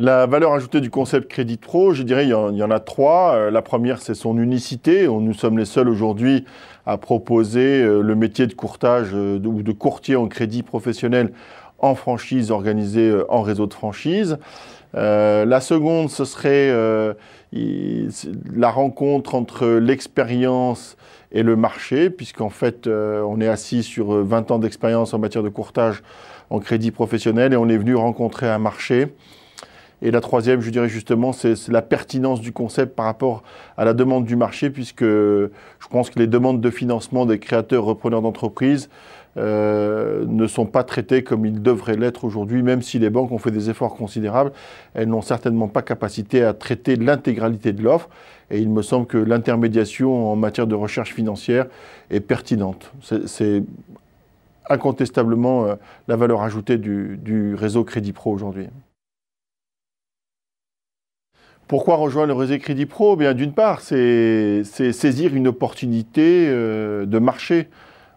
La valeur ajoutée du concept Crédit Pro, je dirais, il y en a trois. La première, c'est son unicité. Nous sommes les seuls aujourd'hui à proposer le métier de courtage ou de courtier en crédit professionnel en franchise organisé en réseau de franchise. La seconde, ce serait la rencontre entre l'expérience et le marché, puisqu'en fait, on est assis sur 20 ans d'expérience en matière de courtage en crédit professionnel et on est venu rencontrer un marché. Et la troisième, je dirais justement, c'est la pertinence du concept par rapport à la demande du marché, puisque je pense que les demandes de financement des créateurs repreneurs d'entreprises ne sont pas traitées comme ils devraient l'être aujourd'hui, même si les banques ont fait des efforts considérables. Elles n'ont certainement pas capacité à traiter l'intégralité de l'offre. Et il me semble que l'intermédiation en matière de recherche financière est pertinente. C'est incontestablement la valeur ajoutée du réseau Crédit Pro aujourd'hui. Pourquoi rejoindre le réseau Crédit Pro? Bien, d'une part, c'est saisir une opportunité de marché.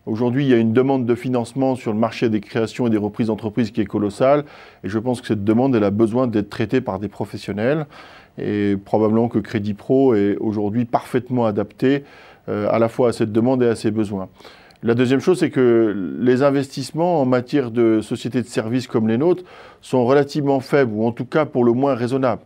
Aujourd'hui, il y a une demande de financement sur le marché des créations et des reprises d'entreprises qui est colossale. Et je pense que cette demande, elle a besoin d'être traitée par des professionnels. Et probablement que Crédit Pro est aujourd'hui parfaitement adapté à la fois à cette demande et à ses besoins. La deuxième chose, c'est que les investissements en matière de sociétés de services comme les nôtres sont relativement faibles, ou en tout cas pour le moins raisonnables.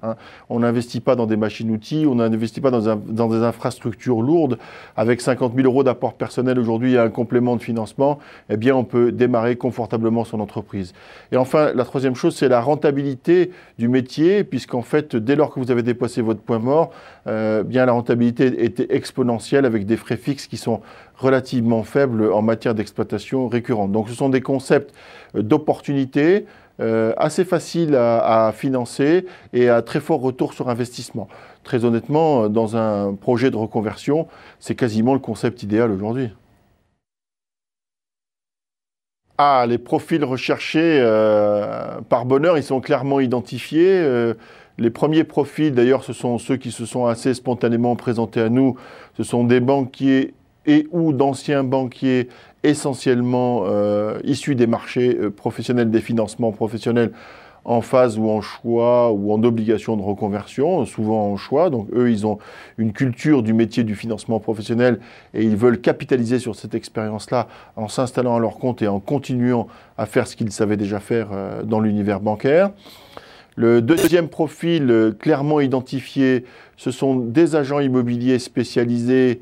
On n'investit pas dans des machines-outils, on n'investit pas dans des infrastructures lourdes. Avec 50 000 € d'apport personnel aujourd'hui et un complément de financement, eh bien on peut démarrer confortablement son entreprise. Et enfin, la troisième chose, c'est la rentabilité du métier, puisqu'en fait, dès lors que vous avez dépassé votre point mort, bien la rentabilité était exponentielle avec des frais fixes qui sont relativement faibles en matière d'exploitation récurrente. Donc ce sont des concepts d'opportunité assez faciles à financer et à très fort retour sur investissement. Très honnêtement, dans un projet de reconversion, c'est quasiment le concept idéal aujourd'hui. Ah, les profils recherchés, par bonheur, ils sont clairement identifiés. Les premiers profils, d'ailleurs, ce sont ceux qui se sont assez spontanément présentés à nous. Ce sont des banquiers et ou d'anciens banquiers essentiellement issus des marchés professionnels, des financements professionnels en phase ou en choix ou en obligation de reconversion, souvent en choix. Donc eux, ils ont une culture du métier du financement professionnel et ils veulent capitaliser sur cette expérience-là en s'installant à leur compte et en continuant à faire ce qu'ils savaient déjà faire dans l'univers bancaire. Le deuxième profil clairement identifié, ce sont des agents immobiliers spécialisés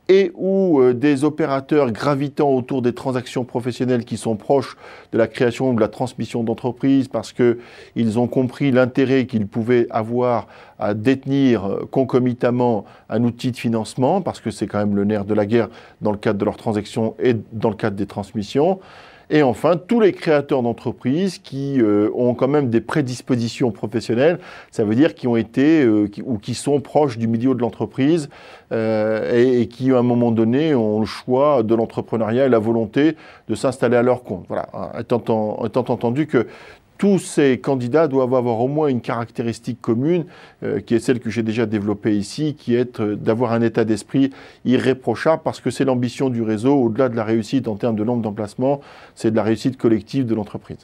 et ou des opérateurs gravitant autour des transactions professionnelles qui sont proches de la création ou de la transmission d'entreprise parce qu'ils ont compris l'intérêt qu'ils pouvaient avoir à détenir concomitamment un outil de financement, parce que c'est quand même le nerf de la guerre dans le cadre de leurs transactions et dans le cadre des transmissions. Et enfin, tous les créateurs d'entreprises qui ont quand même des prédispositions professionnelles, ça veut dire qui ont été ou qui sont proches du milieu de l'entreprise et qui, à un moment donné, ont le choix de l'entrepreneuriat et la volonté de s'installer à leur compte. Voilà, étant entendu que tous ces candidats doivent avoir au moins une caractéristique commune, qui est celle que j'ai déjà développée ici, qui est d'avoir un état d'esprit irréprochable, parce que c'est l'ambition du réseau, au-delà de la réussite en termes de nombre d'emplacements, c'est de la réussite collective de l'entreprise.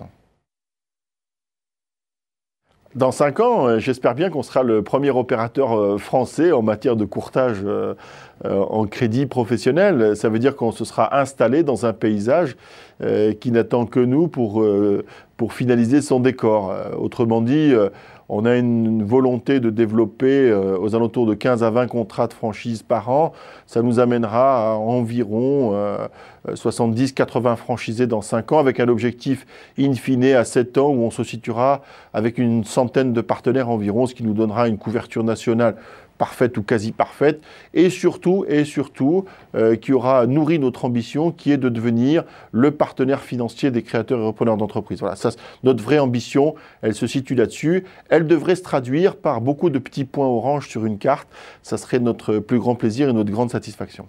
Dans 5 ans, j'espère bien qu'on sera le premier opérateur français en matière de courtage en crédit professionnel. Ça veut dire qu'on se sera installé dans un paysage qui n'attend que nous pour finaliser son décor. Autrement dit, on a une volonté de développer aux alentours de 15 à 20 contrats de franchise par an. Ça nous amènera à environ 70-80 franchisés dans 5 ans, avec un objectif in fine à 7 ans où on se situera avec une centaine de partenaires environ, ce qui nous donnera une couverture nationale parfaite ou quasi parfaite, et surtout qui aura nourri notre ambition, qui est de devenir le partenaire financier des créateurs et repreneurs d'entreprises. Voilà, ça, notre vraie ambition, elle se situe là-dessus. Elle devrait se traduire par beaucoup de petits points orange sur une carte. Ça serait notre plus grand plaisir et notre grande satisfaction.